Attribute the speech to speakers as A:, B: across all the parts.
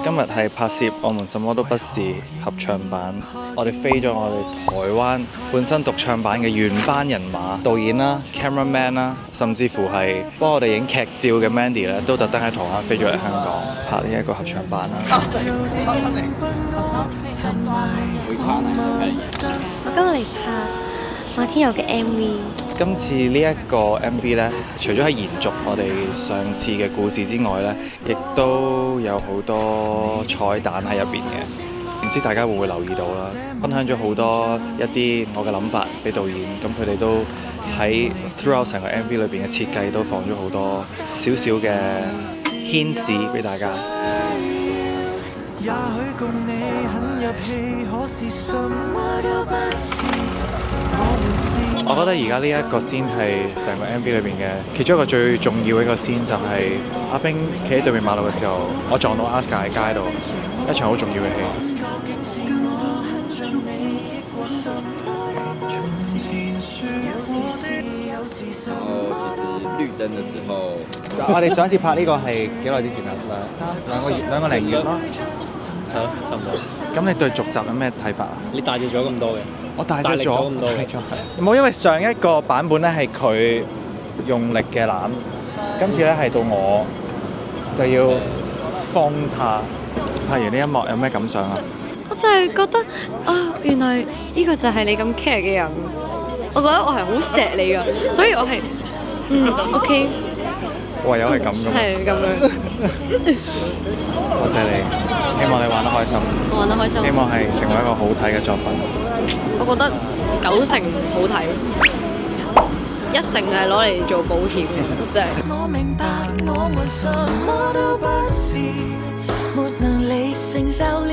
A: 今日係拍攝《我們什麼都不是》合唱版，我哋飛咗我哋台灣本身獨唱版嘅原班人馬，導演啦、cameraman 啦，甚至乎係幫我哋影劇照嘅 Mandy 咧，都特登喺台灣飛咗嚟香港拍呢一個合唱版啦。
B: 我今日嚟拍馬天佑嘅 MV。
A: 今次呢一個 MV 呢，除咗係延續我哋上次嘅故事之外呢，亦都有好多彩蛋喺入邊嘅，唔知大家會唔會留意到啦？分享咗好多一啲我嘅諗法俾導演，咁佢哋都喺 throughout 成個 MV 裏邊嘅設計都放咗好多少少嘅牽示俾大家。我覺得而家呢一個先係成個 MV 裏邊嘅其中一個最重要嘅一個先，就係阿冰企喺對面馬路嘅時候，我撞到 Aska 喺街度，一場好重要嘅戲。
C: 然後其實綠燈嘅時候，
A: 我哋上一次拍呢個係幾耐之前啊？兩個零月咯。
C: 差唔多。
A: 咁你對續集有咩睇法啊？
C: 你大隻咗咁多嘅，
A: 我大隻咗
C: 咁多嘅。
A: 冇，因為上一個版本咧係佢用力嘅攬，今次咧係到我就要放下。拍完呢一幕有咩感想啊？
B: 我就係覺得啊，原來呢個就係你咁 care 嘅人。我覺得我係好錫你㗎，所以我係OK。
A: 唯有係咁㗎嘛。
B: 係咁樣。
A: 多謝你，希望你玩得開心。
B: 我玩得開心。
A: 希望係成為一個好睇嘅作品。
B: 我覺得9成好睇，1成係攞嚟做保險嘅，真係。我明白，我們什麼都不是，沒能力承受了，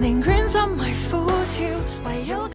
B: 寧願心為苦跳，唯有。